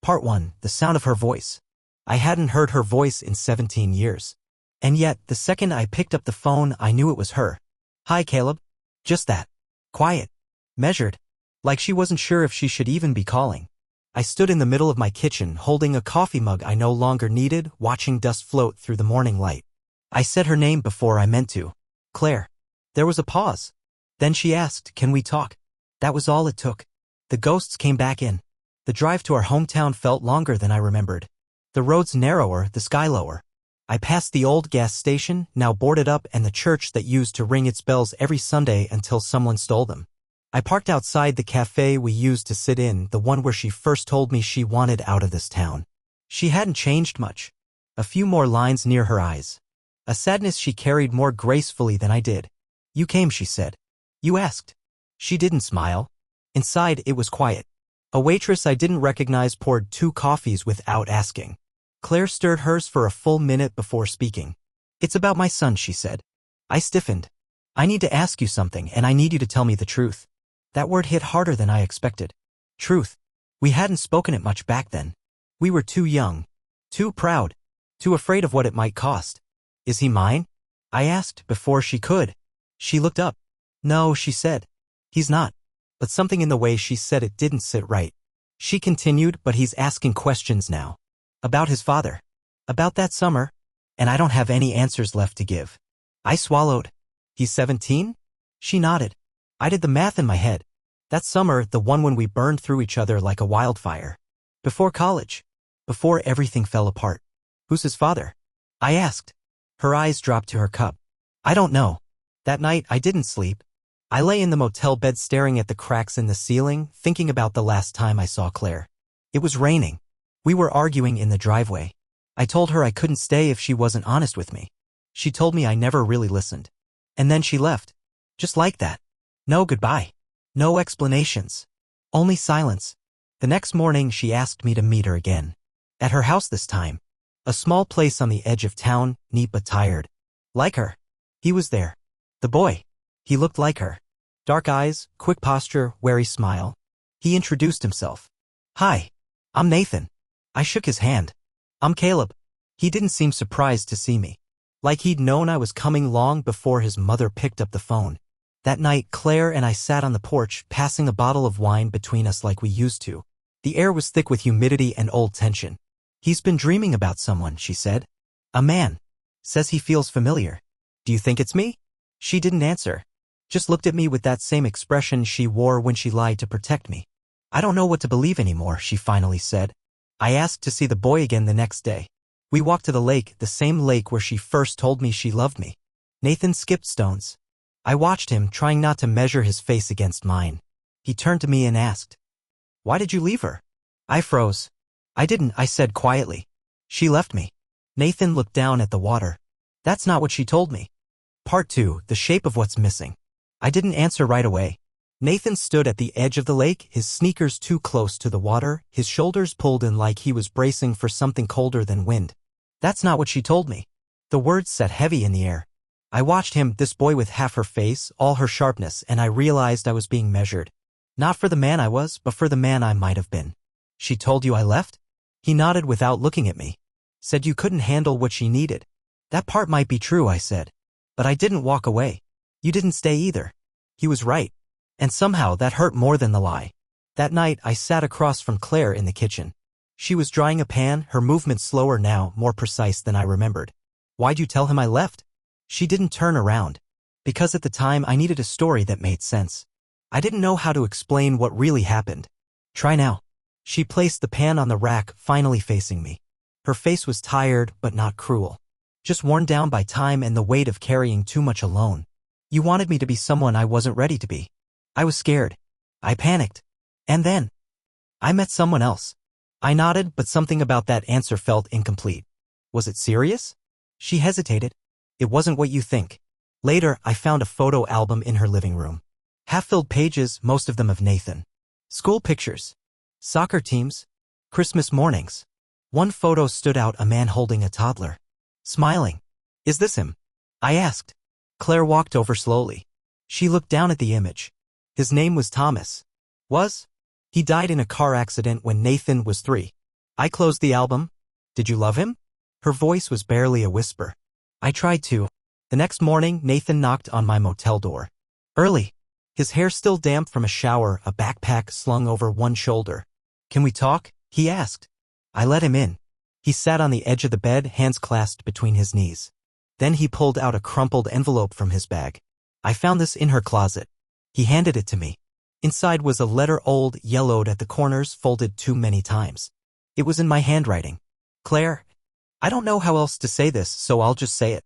Part 1. The sound of her voice. I hadn't heard her voice in 17 years. And yet, the second I picked up the phone, I knew it was her. "Hi, Caleb." Just that. Quiet. Measured. Like she wasn't sure if she should even be calling. I stood in the middle of my kitchen, holding a coffee mug I no longer needed, watching dust float through the morning light. I said her name before I meant to. "Claire." There was a pause. Then she asked, "Can we talk?" That was all it took. The ghosts came back in. The drive to our hometown felt longer than I remembered. The roads narrower, the sky lower. I passed the old gas station, now boarded up, and the church that used to ring its bells every Sunday until someone stole them. I parked outside the cafe we used to sit in, the one where she first told me she wanted out of this town. She hadn't changed much. A few more lines near her eyes. A sadness she carried more gracefully than I did. "You came," she said. "You asked." She didn't smile. Inside, it was quiet. A waitress I didn't recognize poured 2 coffees without asking. Claire stirred hers for a full minute before speaking. "It's about my son," she said. I stiffened. "I need to ask you something, and I need you to tell me the truth." That word hit harder than I expected. Truth. We hadn't spoken it much back then. We were too young. Too proud. Too afraid of what it might cost. "Is he mine?" I asked before she could. She looked up. "No," she said. "He's not." But something in the way she said it didn't sit right. She continued, "But he's asking questions now. About his father. About that summer. And I don't have any answers left to give." I swallowed. "He's 17? She nodded. I did the math in my head. That summer, the one when we burned through each other like a wildfire. Before college. Before everything fell apart. "Who's his father?" I asked. Her eyes dropped to her cup. "I don't know." That night, I didn't sleep. I lay in the motel bed staring at the cracks in the ceiling, thinking about the last time I saw Claire. It was raining. We were arguing in the driveway. I told her I couldn't stay if she wasn't honest with me. She told me I never really listened. And then she left. Just like that. No goodbye. No explanations. Only silence. The next morning, she asked me to meet her again. At her house this time. A small place on the edge of town, neat but tired. Like her. He was there. The boy. He looked like her. Dark eyes, quick posture, wary smile. He introduced himself. "Hi. I'm Nathan." I shook his hand. "I'm Caleb." He didn't seem surprised to see me. Like he'd known I was coming long before his mother picked up the phone. That night, Claire and I sat on the porch, passing a bottle of wine between us like we used to. The air was thick with humidity and old tension. "He's been dreaming about someone," she said. "A man. Says he feels familiar. Do you think it's me?" She didn't answer. Just looked at me with that same expression she wore when she lied to protect me. "I don't know what to believe anymore," she finally said. I asked to see the boy again the next day. We walked to the lake, the same lake where she first told me she loved me. Nathan skipped stones. I watched him, trying not to measure his face against mine. He turned to me and asked, "Why did you leave her?" I froze. "I didn't," I said quietly. "She left me." Nathan looked down at the water. "That's not what she told me." Part 2. The shape of what's missing. I didn't answer right away. Nathan stood at the edge of the lake, his sneakers too close to the water, his shoulders pulled in like he was bracing for something colder than wind. "That's not what she told me." The words sat heavy in the air. I watched him, this boy with half her face, all her sharpness, and I realized I was being measured. Not for the man I was, but for the man I might have been. "She told you I left?" He nodded without looking at me. "Said you couldn't handle what she needed." "That part might be true," I said. "But I didn't walk away. You didn't stay either." He was right. And somehow that hurt more than the lie. That night, I sat across from Claire in the kitchen. She was drying a pan, her movements slower now, more precise than I remembered. "Why'd you tell him I left?" She didn't turn around. Because at the time, I needed a story that made sense. I didn't know how to explain what really happened. "Try now." She placed the pan on the rack, finally facing me. Her face was tired, but not cruel. Just worn down by time and the weight of carrying too much alone. "You wanted me to be someone I wasn't ready to be." I was scared. I panicked. And then I met someone else. I nodded, but something about that answer felt incomplete. "Was it serious?" She hesitated. "It wasn't what you think." Later, I found a photo album in her living room. Half-filled pages, most of them of Nathan. School pictures. Soccer teams. Christmas mornings. One photo stood out, a man holding a toddler. Smiling. "Is this him?" I asked. Claire walked over slowly. She looked down at the image. His name was Thomas. Was? He died in a car accident when Nathan was 3. I closed the album. Did you love him? Her voice was barely a whisper. I tried to. The next morning, Nathan knocked on my motel door. Early. His hair still damp from a shower, a backpack slung over one shoulder. Can we talk? He asked. I let him in. He sat on the edge of the bed, hands clasped between his knees. Then he pulled out a crumpled envelope from his bag. I found this in her closet. He handed it to me. Inside was a letter, old, yellowed at the corners, folded too many times. It was in my handwriting. Claire, I don't know how else to say this, so I'll just say it.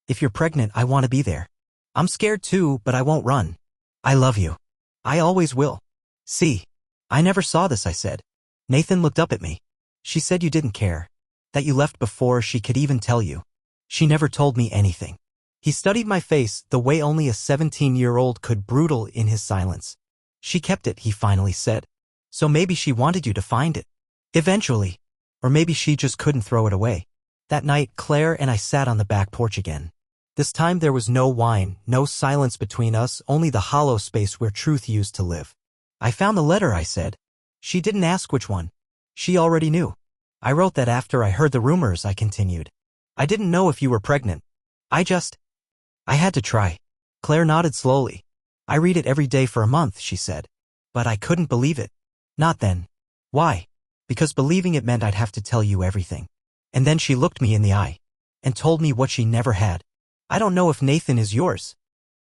If you're pregnant, I want to be there. I'm scared too, but I won't run. I love you. I always will. See, I never saw this, I said. Nathan looked up at me. She said you didn't care. That you left before she could even tell you. She never told me anything. He studied my face the way only a 17-year-old could, brutal in his silence. She kept it, he finally said. So maybe she wanted you to find it. Eventually. Or maybe she just couldn't throw it away. That night, Claire and I sat on the back porch again. This time there was no whine, no silence between us, only the hollow space where truth used to live. I found the letter, I said. She didn't ask which one. She already knew. I wrote that after I heard the rumors, I continued. I didn't know if you were pregnant. I had to try. Claire nodded slowly. I read it every day for a month, she said. But I couldn't believe it. Not then. Why? Because believing it meant I'd have to tell you everything. And then she looked me in the eye. And told me what she never had. I don't know if Nathan is yours.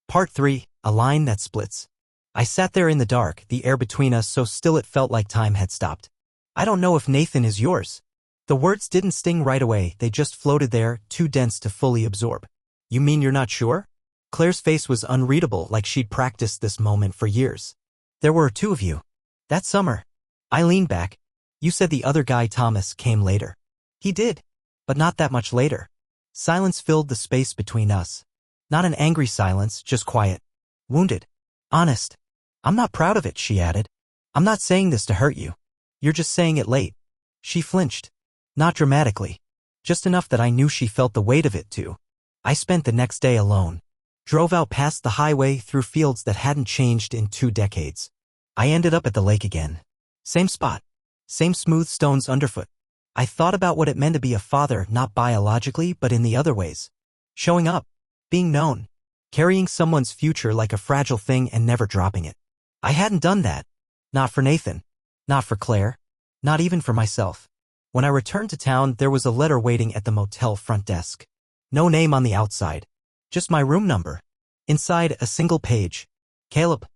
Part 3, a line that splits. I sat there in the dark, the air between us so still it felt like time had stopped. I don't know if Nathan is yours. The words didn't sting right away, they just floated there, too dense to fully absorb. You mean you're not sure? Claire's face was unreadable, like she'd practiced this moment for years. There were 2 of you. That summer. I leaned back. You said the other guy, Thomas, came later. He did. But not that much later. Silence filled the space between us. Not an angry silence, just quiet. Wounded. Honest. I'm not proud of it, she added. I'm not saying this to hurt you. You're just saying it late. She flinched. Not dramatically. Just enough that I knew she felt the weight of it too. I spent the next day alone. Drove out past the highway through fields that hadn't changed in 2 decades. I ended up at the lake again. Same spot. Same smooth stones underfoot. I thought about what it meant to be a father, not biologically, but in the other ways. Showing up. Being known. Carrying someone's future like a fragile thing and never dropping it. I hadn't done that. Not for Nathan. Not for Claire. Not even for myself. When I returned to town, there was a letter waiting at the motel front desk. No name on the outside. Just my room number. Inside, a single page. Caleb.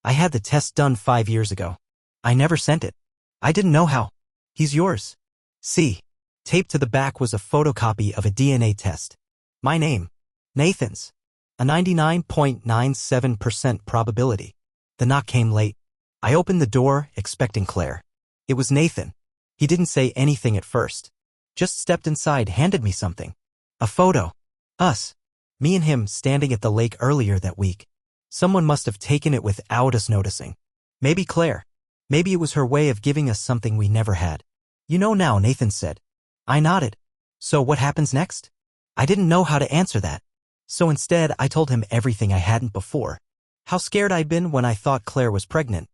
I had the test done 5 years ago. I never sent it. I didn't know how. He's yours. See. Taped to the back was a photocopy of a DNA test. My name. Nathan's. A 99.97% probability. The knock came late. I opened the door, expecting Claire. It was Nathan. He didn't say anything at first. Just stepped inside, handed me something. A photo. Us. Me and him standing at the lake earlier that week. Someone must have taken it without us noticing. Maybe Claire. Maybe it was her way of giving us something we never had. You know now, Nathan said. I nodded. So what happens next? I didn't know how to answer that. So instead, I told him everything I hadn't before. How scared I'd been when I thought Claire was pregnant.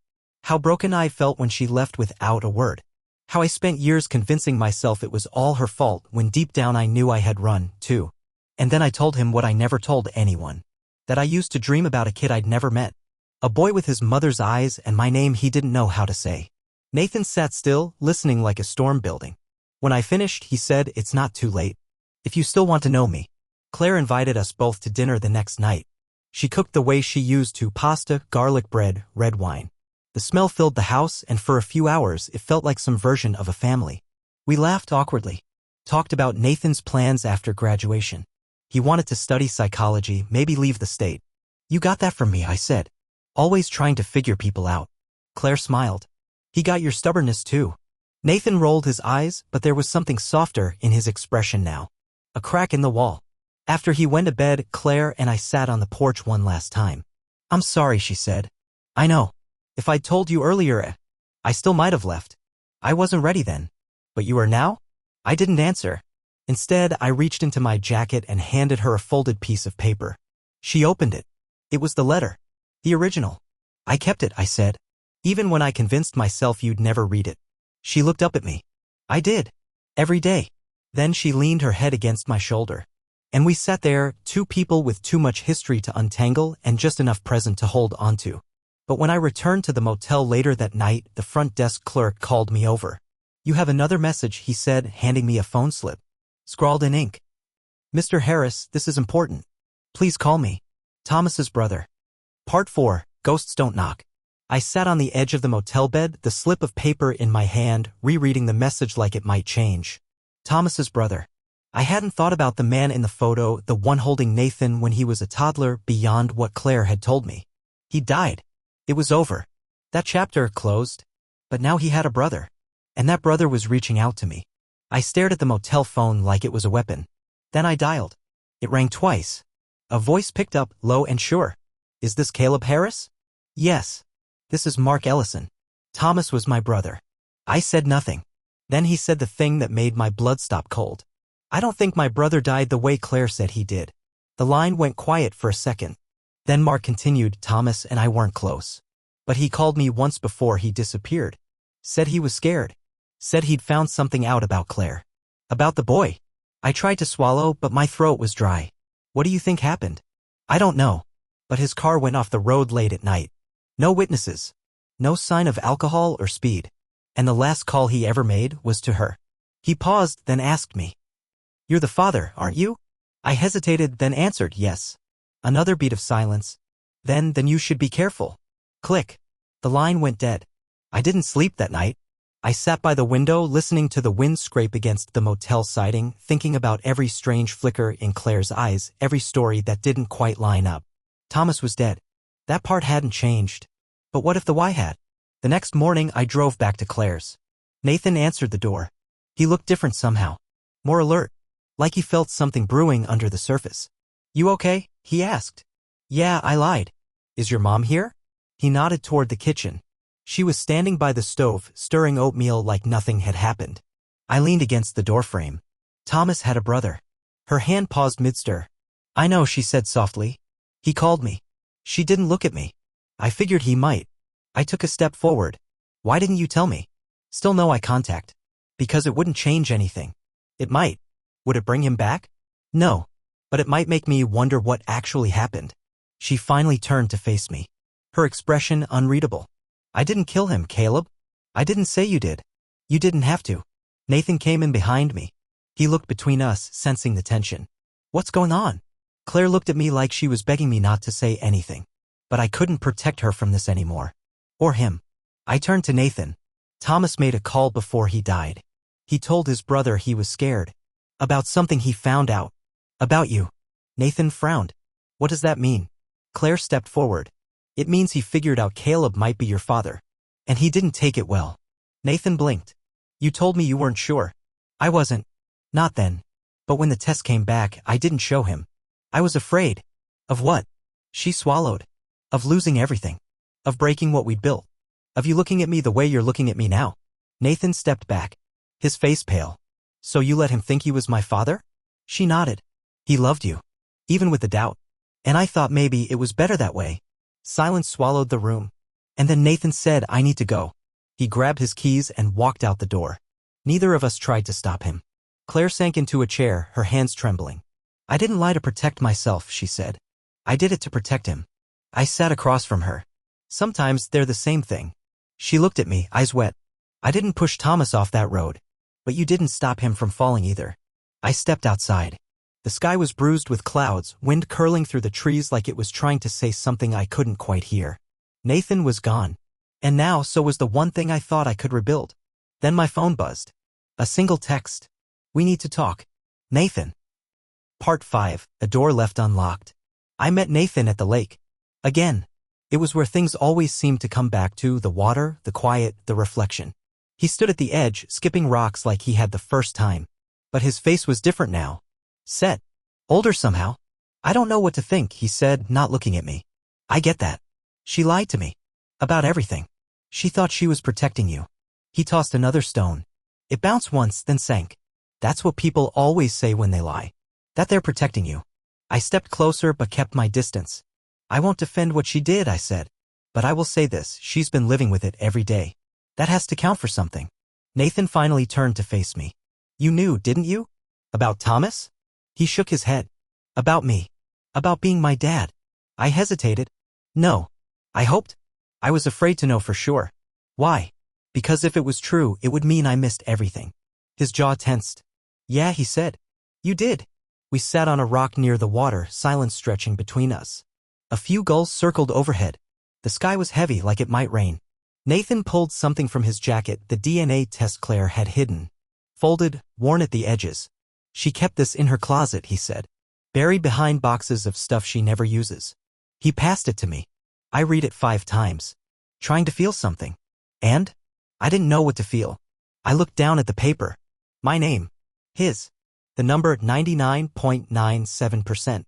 How broken I felt when she left without a word. How I spent years convincing myself it was all her fault when deep down I knew I had run, too. And then I told him what I never told anyone. That I used to dream about a kid I'd never met. A boy with his mother's eyes and my name he didn't know how to say. Nathan sat still, listening like a storm building. When I finished, he said, it's not too late. If you still want to know me. Claire invited us both to dinner the next night. She cooked the way she used to: pasta, garlic bread, red wine. The smell filled the house, and for a few hours it felt like some version of a family. We laughed awkwardly. Talked about Nathan's plans after graduation. He wanted to study psychology, maybe leave the state. You got that from me, I said. Always trying to figure people out. Claire smiled. He got your stubbornness too. Nathan rolled his eyes, but there was something softer in his expression now. A crack in the wall. After he went to bed, Claire and I sat on the porch one last time. I'm sorry, she said. I know. If I'd told you earlier, I still might have left. I wasn't ready then. But you are now? I didn't answer. Instead, I reached into my jacket and handed her a folded piece of paper. She opened it. It was the letter. The original. I kept it, I said. Even when I convinced myself you'd never read it. She looked up at me. I did. Every day. Then she leaned her head against my shoulder. And we sat there, two people with too much history to untangle and just enough present to hold onto. But when I returned to the motel later that night, the front desk clerk called me over. You have another message, he said, handing me a phone slip. Scrawled in ink. Mr. Harris, this is important. Please call me. Thomas's brother. Part 4, Ghosts Don't Knock. I sat on the edge of the motel bed, the slip of paper in my hand, rereading the message like it might change. Thomas's brother. I hadn't thought about the man in the photo, the one holding Nathan when he was a toddler, beyond what Claire had told me. He died. It was over. That chapter closed. But now he had a brother. And that brother was reaching out to me. I stared at the motel phone like it was a weapon. Then I dialed. It rang twice. A voice picked up, low and sure. Is this Caleb Harris? Yes. This is Mark Ellison. Thomas was my brother. I said nothing. Then he said the thing that made my blood stop cold. I don't think my brother died the way Claire said he did. The line went quiet for a second. Then Mark continued, Thomas and I weren't close. But he called me once before he disappeared. Said he was scared. Said he'd found something out about Claire. About the boy. I tried to swallow, but my throat was dry. What do you think happened? I don't know. But his car went off the road late at night. No witnesses. No sign of alcohol or speed. And the last call he ever made was to her. He paused, then asked me. You're the father, aren't you? I hesitated, then answered yes. Another beat of silence. Then you should be careful. Click. The line went dead. I didn't sleep that night. I sat by the window, listening to the wind scrape against the motel siding, thinking about every strange flicker in Claire's eyes, every story that didn't quite line up. Thomas was dead. That part hadn't changed. But what if the why had? The next morning, I drove back to Claire's. Nathan answered the door. He looked different somehow. More alert. Like he felt something brewing under the surface. You okay? He asked. Yeah, I lied. Is your mom here? He nodded toward the kitchen. She was standing by the stove, stirring oatmeal like nothing had happened. I leaned against the doorframe. Thomas had a brother. Her hand paused mid-stir. I know, she said softly. He called me. She didn't look at me. I figured he might. I took a step forward. Why didn't you tell me? Still no eye contact. Because it wouldn't change anything. It might. Would it bring him back? No. But it might make me wonder what actually happened. She finally turned to face me. Her expression unreadable. I didn't kill him, Caleb. I didn't say you did. You didn't have to. Nathan came in behind me. He looked between us, sensing the tension. What's going on? Claire looked at me like she was begging me not to say anything. But I couldn't protect her from this anymore. Or him. I turned to Nathan. Thomas made a call before he died. He told his brother he was scared. About something he found out. About you. Nathan frowned. What does that mean? Claire stepped forward. It means he figured out Caleb might be your father. And he didn't take it well. Nathan blinked. You told me you weren't sure. I wasn't. Not then. But when the test came back, I didn't show him. I was afraid. Of what? She swallowed. Of losing everything. Of breaking what we'd built. Of you looking at me the way you're looking at me now. Nathan stepped back. His face pale. So you let him think he was my father? She nodded. He loved you. Even with the doubt. And I thought maybe it was better that way. Silence swallowed the room. And then Nathan said, I need to go. He grabbed his keys and walked out the door. Neither of us tried to stop him. Claire sank into a chair, her hands trembling. I didn't lie to protect myself, she said. I did it to protect him. I sat across from her. Sometimes they're the same thing. She looked at me, eyes wet. I didn't push Thomas off that road. But you didn't stop him from falling either. I stepped outside. The sky was bruised with clouds, wind curling through the trees like it was trying to say something I couldn't quite hear. Nathan was gone. And now so was the one thing I thought I could rebuild. Then my phone buzzed. A single text. We need to talk. Nathan. Part 5, a door left unlocked. I met Nathan at the lake. Again. It was where things always seemed to come back to, the water, the quiet, the reflection. He stood at the edge, skipping rocks like he had the first time. But his face was different now. Set. Older somehow. I don't know what to think, he said, not looking at me. I get that. She lied to me. About everything. She thought she was protecting you. He tossed another stone. It bounced once, then sank. That's what people always say when they lie. That they're protecting you. I stepped closer but kept my distance. I won't defend what she did, I said. But I will say this, she's been living with it every day. That has to count for something. Nathan finally turned to face me. You knew, didn't you? About Thomas? He shook his head. About me. About being my dad. I hesitated. No. I hoped. I was afraid to know for sure. Why? Because if it was true, it would mean I missed everything. His jaw tensed. Yeah, he said. You did. We sat on a rock near the water, silence stretching between us. A few gulls circled overhead. The sky was heavy like it might rain. Nathan pulled something from his jacket, the DNA test Claire had hidden. Folded, worn at the edges. She kept this in her closet, he said. Buried behind boxes of stuff she never uses. He passed it to me. I read it 5 times. Trying to feel something. And? I didn't know what to feel. I looked down at the paper. My name. His. The number 99.97%.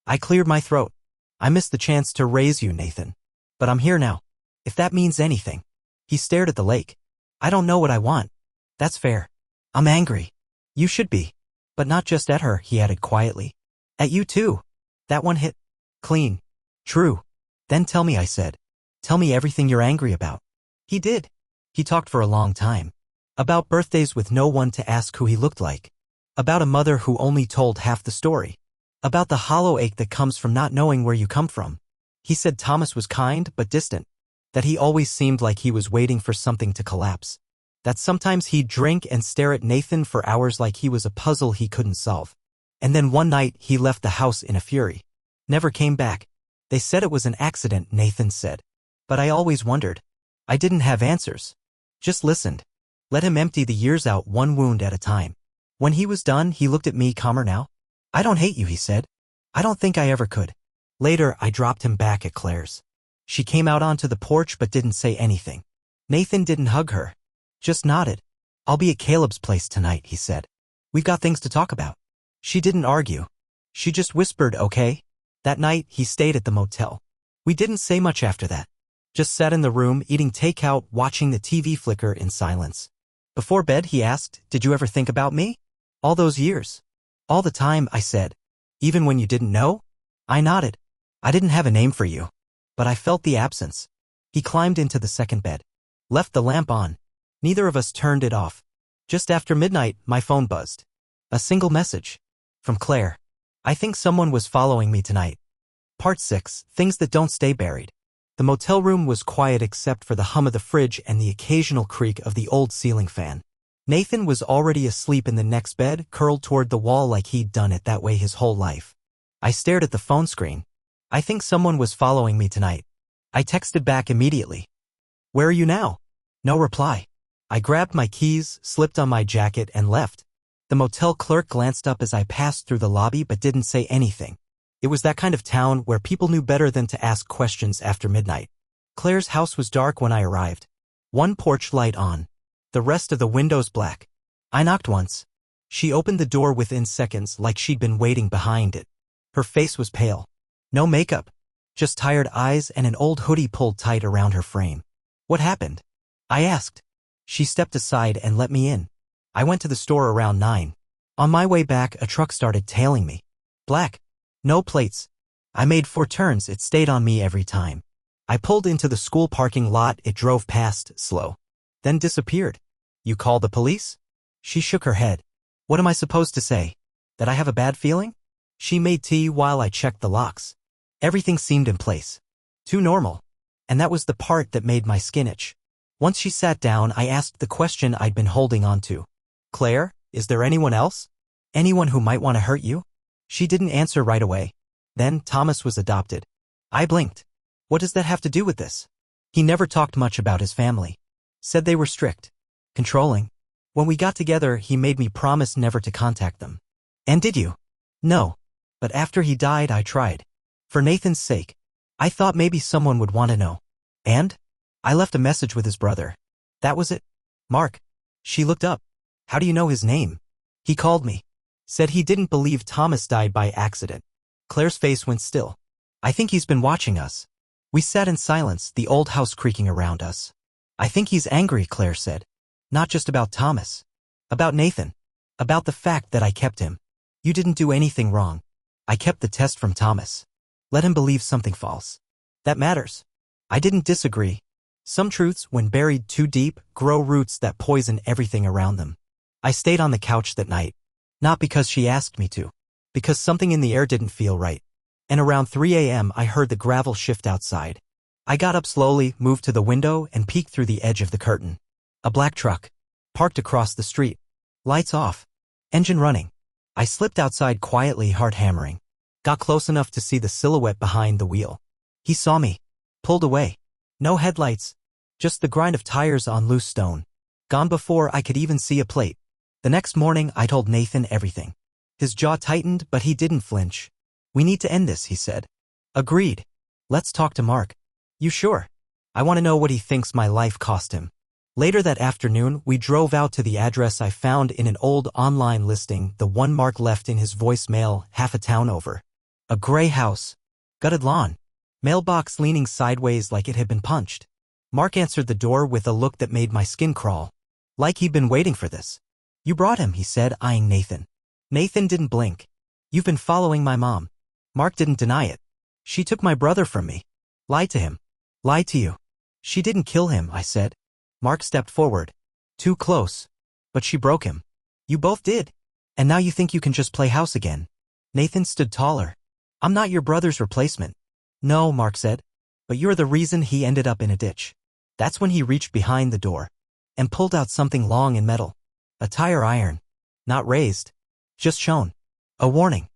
I cleared my throat. I missed the chance to raise you, Nathan. But I'm here now. If that means anything. He stared at the lake. I don't know what I want. That's fair. I'm angry. You should be. But not just at her, he added quietly. At you too. That one hit. Clean. True. Then tell me, I said. Tell me everything you're angry about. He did. He talked for a long time. About birthdays with no one to ask who he looked like. About a mother who only told half the story. About the hollow ache that comes from not knowing where you come from. He said Thomas was kind but distant. That he always seemed like he was waiting for something to collapse. That sometimes he'd drink and stare at Nathan for hours like he was a puzzle he couldn't solve. And then one night he left the house in a fury. Never came back. They said it was an accident, Nathan said. But I always wondered. I didn't have answers. Just listened. Let him empty the years out one wound at a time. When he was done, he looked at me calmer now. I don't hate you, he said. I don't think I ever could. Later, I dropped him back at Claire's. She came out onto the porch but didn't say anything. Nathan didn't hug her. Just nodded. I'll be at Caleb's place tonight, he said. We've got things to talk about. She didn't argue. She just whispered, okay? That night, he stayed at the motel. We didn't say much after that. Just sat in the room, eating takeout, watching the TV flicker in silence. Before bed, he asked, did you ever think about me? All those years. All the time, I said. Even when you didn't know? I nodded. I didn't have a name for you. But I felt the absence. He climbed into the second bed. Left the lamp on. Neither of us turned it off. Just after midnight, my phone buzzed. A single message. From Claire. I think someone was following me tonight. Part 6, Things That Don't Stay Buried. The motel room was quiet except for the hum of the fridge and the occasional creak of the old ceiling fan. Nathan was already asleep in the next bed, curled toward the wall like he'd done it that way his whole life. I stared at the phone screen. I think someone was following me tonight. I texted back immediately. Where are you now? No reply. I grabbed my keys, slipped on my jacket, and left. The motel clerk glanced up as I passed through the lobby but didn't say anything. It was that kind of town where people knew better than to ask questions after midnight. Claire's house was dark when I arrived. One porch light on. The rest of the windows black. I knocked once. She opened the door within seconds like she'd been waiting behind it. Her face was pale. No makeup. Just tired eyes and an old hoodie pulled tight around her frame. What happened? I asked. She stepped aside and let me in. I went to the store around 9. On my way back, a truck started tailing me. Black. No plates. I made 4 turns, it stayed on me every time. I pulled into the school parking lot, it drove past, slow. Then disappeared. You called the police? She shook her head. What am I supposed to say? That I have a bad feeling? She made tea while I checked the locks. Everything seemed in place. Too normal. And that was the part that made my skin itch. Once she sat down, I asked the question I'd been holding on to. Claire, is there anyone else? Anyone who might want to hurt you? She didn't answer right away. Then Thomas was adopted. I blinked. What does that have to do with this? He never talked much about his family. Said they were strict. Controlling. When we got together, he made me promise never to contact them. And did you? No. But after he died, I tried. For Nathan's sake. I thought maybe someone would want to know. And? I left a message with his brother. That was it. Mark. She looked up. How do you know his name? He called me. Said he didn't believe Thomas died by accident. Claire's face went still. I think he's been watching us. We sat in silence, the old house creaking around us. I think he's angry, Claire said. Not just about Thomas. About Nathan. About the fact that I kept him. You didn't do anything wrong. I kept the test from Thomas. Let him believe something false. That matters. I didn't disagree. Some truths, when buried too deep, grow roots that poison everything around them. I stayed on the couch that night. Not because she asked me to. Because something in the air didn't feel right. And around 3 a.m. I heard the gravel shift outside. I got up slowly, moved to the window, and peeked through the edge of the curtain. A black truck. Parked across the street. Lights off. Engine running. I slipped outside quietly, heart hammering. Got close enough to see the silhouette behind the wheel. He saw me. Pulled away. No headlights. Just the grind of tires on loose stone. Gone before I could even see a plate. The next morning I told Nathan everything. His jaw tightened, but he didn't flinch. "We need to end this," he said. "Agreed. Let's talk to Mark." "You sure? I want to know what he thinks my life cost him." Later that afternoon, we drove out to the address I found in an old online listing, the one Mark left in his voicemail half a town over. A gray house. Gutted lawn. Mailbox leaning sideways like it had been punched. Mark answered the door with a look that made my skin crawl. Like he'd been waiting for this. "You brought him," he said, eyeing Nathan. Nathan didn't blink. "You've been following my mom." Mark didn't deny it. "She took my brother from me. Lied to him. Lied to you." "She didn't kill him," I said. Mark stepped forward. "Too close. But she broke him. You both did. And now you think you can just play house again." Nathan stood taller. "I'm not your brother's replacement." "No," Mark said. "But you're the reason he ended up in a ditch." That's when he reached behind the door and pulled out something long and metal. A tire iron. Not raised. Just shown. A warning.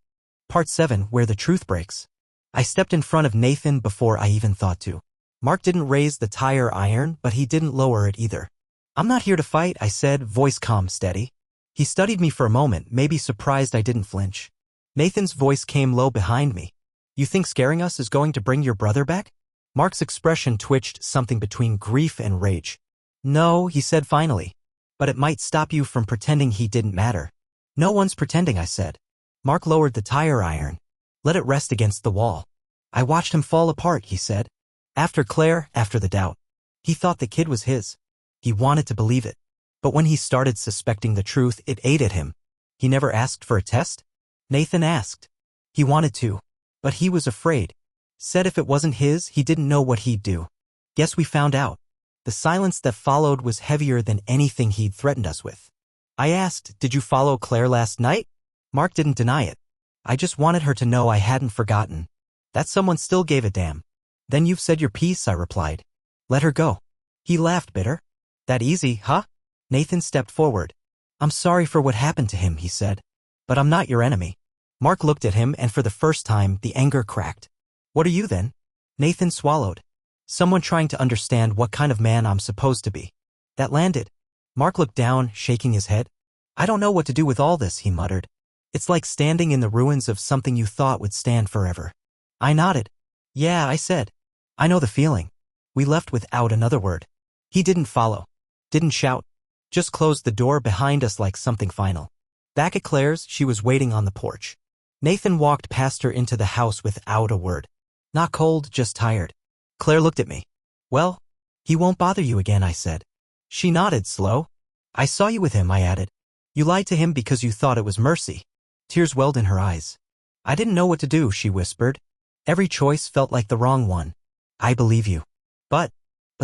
Part 7, where the truth breaks. I stepped in front of Nathan before I even thought to. Mark didn't raise the tire iron, but he didn't lower it either. "I'm not here to fight," I said, voice calm, steady. He studied me for a moment, maybe surprised I didn't flinch. Nathan's voice came low behind me. "You think scaring us is going to bring your brother back?" Mark's expression twitched, something between grief and rage. "No," he said finally. "But it might stop you from pretending he didn't matter." "No one's pretending," I said. Mark lowered the tire iron. Let it rest against the wall. "I watched him fall apart," he said. "After Claire, after the doubt. He thought the kid was his. He wanted to believe it. But when he started suspecting the truth, it ate at him." "He never asked for a test?" Nathan asked. "He wanted to. But he was afraid. Said if it wasn't his, he didn't know what he'd do." Guess we found out. The silence that followed was heavier than anything he'd threatened us with. I asked, "Did you follow Claire last night?" Mark didn't deny it. "I just wanted her to know I hadn't forgotten. That someone still gave a damn." "Then you've said your piece," I replied. "Let her go." He laughed, bitter. "That easy, huh?" Nathan stepped forward. "I'm sorry for what happened to him," he said. "But I'm not your enemy." Mark looked at him, and for the first time, the anger cracked. "What are you then?" Nathan swallowed. "Someone trying to understand what kind of man I'm supposed to be." That landed. Mark looked down, shaking his head. "I don't know what to do with all this," he muttered. "It's like standing in the ruins of something you thought would stand forever." I nodded. "Yeah," I said. "I know the feeling." We left without another word. He didn't follow. Didn't shout. Just closed the door behind us like something final. Back at Claire's, she was waiting on the porch. Nathan walked past her into the house without a word. Not cold, just tired. Claire looked at me. "Well, he won't bother you again," I said. She nodded, slow. "I saw you with him," I added. "You lied to him because you thought it was mercy." Tears welled in her eyes. "I didn't know what to do," she whispered. "Every choice felt like the wrong one." "I believe you. But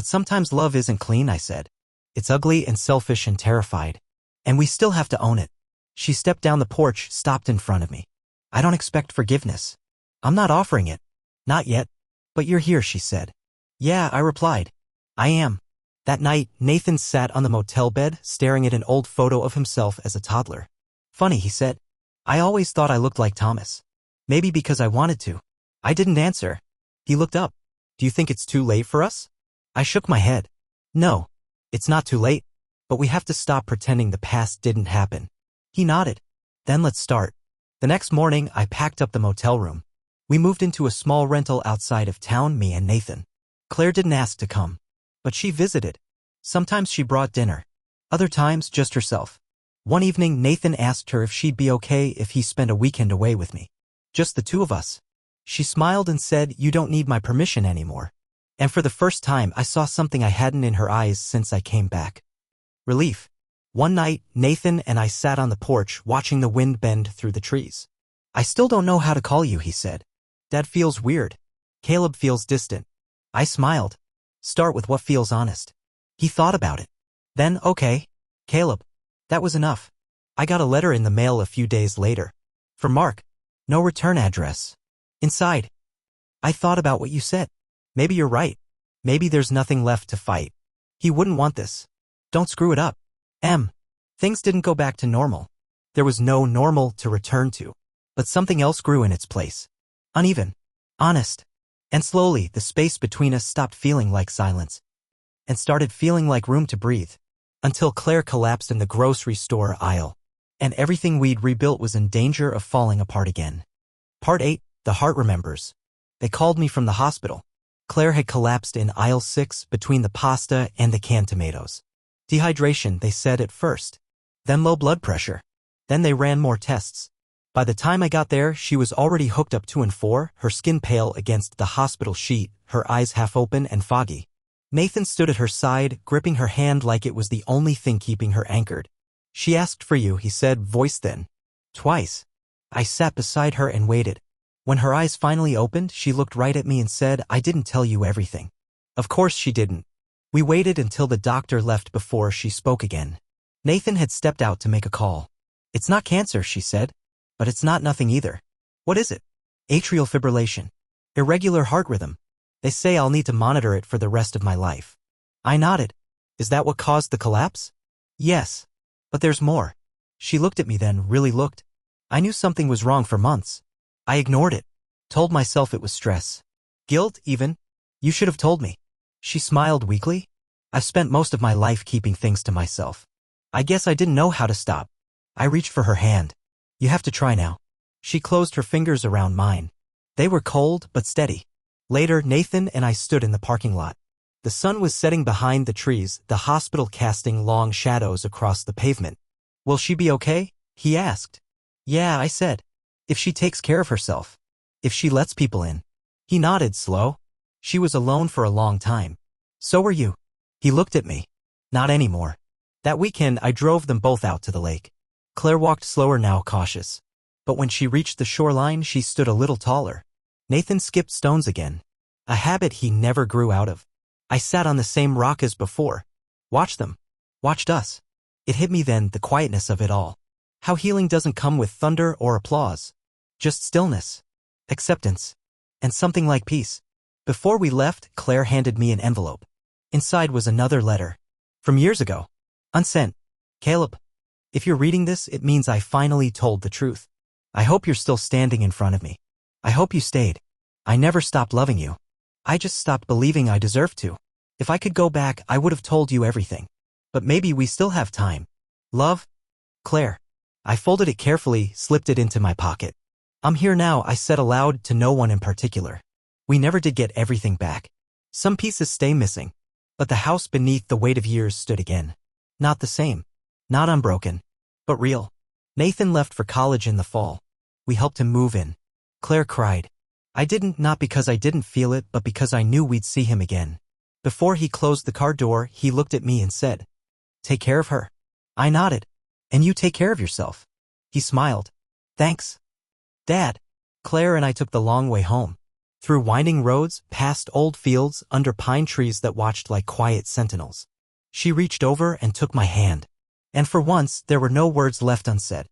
sometimes love isn't clean," I said. "It's ugly and selfish and terrified. And we still have to own it." She stepped down the porch, stopped in front of me. "I don't expect forgiveness. I'm not offering it. Not yet. But you're here," she said. "Yeah," I replied. "I am." That night, Nathan sat on the motel bed, staring at an old photo of himself as a toddler. "Funny," he said. "I always thought I looked like Thomas. Maybe because I wanted to." I didn't answer. He looked up. "Do you think it's too late for us?" I shook my head. "No, it's not too late. But we have to stop pretending the past didn't happen." He nodded. "Then let's start." The next morning, I packed up the motel room. We moved into a small rental outside of town, me and Nathan. Claire didn't ask to come. But she visited. Sometimes she brought dinner. Other times, just herself. One evening, Nathan asked her if she'd be okay if he spent a weekend away with me. Just the two of us. She smiled and said, "You don't need my permission anymore." And for the first time, I saw something I hadn't in her eyes since I came back. Relief. One night, Nathan and I sat on the porch watching the wind bend through the trees. "I still don't know how to call you," he said. "Dad feels weird. Caleb feels distant." I smiled. Start with what feels honest. He thought about it. Then, okay, Caleb. That was enough. I got a letter in the mail a few days later. From Mark. No return address. Inside. I thought about what you said. Maybe you're right. Maybe there's nothing left to fight. He wouldn't want this. Don't screw it up. Things didn't go back to normal. There was no normal to return to. But something else grew in its place. Uneven. Honest. And slowly, the space between us stopped feeling like silence and started feeling like room to breathe. Until Claire collapsed in the grocery store aisle, and everything we'd rebuilt was in danger of falling apart again. Part 8. The heart remembers. They called me from the hospital. Claire had collapsed in aisle 6 between the pasta and the canned tomatoes. Dehydration, they said at first. Then low blood pressure. Then they ran more tests. By the time I got there, she was already hooked up 2 and 4, her skin pale against the hospital sheet, her eyes half open and foggy. Nathan stood at her side, gripping her hand like it was the only thing keeping her anchored. She asked for you, he said, voice thin. Twice. I sat beside her and waited. When her eyes finally opened, she looked right at me and said, I didn't tell you everything. Of course she didn't. We waited until the doctor left before she spoke again. Nathan had stepped out to make a call. It's not cancer, she said. But it's not nothing either. What is it? Atrial fibrillation. Irregular heart rhythm. They say I'll need to monitor it for the rest of my life. I nodded. Is that what caused the collapse? Yes. But there's more. She looked at me then, really looked. I knew something was wrong for months. I ignored it. Told myself it was stress. Guilt, even. You should have told me. She smiled weakly. I've spent most of my life keeping things to myself. I guess I didn't know how to stop. I reached for her hand. You have to try now. She closed her fingers around mine. They were cold but steady. Later, Nathan and I stood in the parking lot. The sun was setting behind the trees, the hospital casting long shadows across the pavement. Will she be okay? He asked. Yeah, I said. If she takes care of herself. If she lets people in. He nodded slow. She was alone for a long time. So were you. He looked at me. Not anymore. That weekend, I drove them both out to the lake. Claire walked slower now, cautious. But when she reached the shoreline, she stood a little taller. Nathan skipped stones again. A habit he never grew out of. I sat on the same rock as before. Watched them. Watched us. It hit me then, the quietness of it all. How healing doesn't come with thunder or applause. Just stillness. Acceptance. And something like peace. Before we left, Claire handed me an envelope. Inside was another letter. From years ago. Unsent. Caleb. If you're reading this, it means I finally told the truth. I hope you're still standing in front of me. I hope you stayed. I never stopped loving you. I just stopped believing I deserved to. If I could go back, I would have told you everything. But maybe we still have time. Love? Claire. I folded it carefully, slipped it into my pocket. I'm here now, I said aloud to no one in particular. We never did get everything back. Some pieces stay missing. But the house beneath the weight of years stood again. Not the same. Not unbroken. But real. Nathan left for college in the fall. We helped him move in. Claire cried. I didn't, not because I didn't feel it, but because I knew we'd see him again. Before he closed the car door, he looked at me and said, Take care of her. I nodded. And you take care of yourself. He smiled. Thanks. Dad. Claire and I took the long way home. Through winding roads, past old fields, under pine trees that watched like quiet sentinels. She reached over and took my hand. And for once, there were no words left unsaid.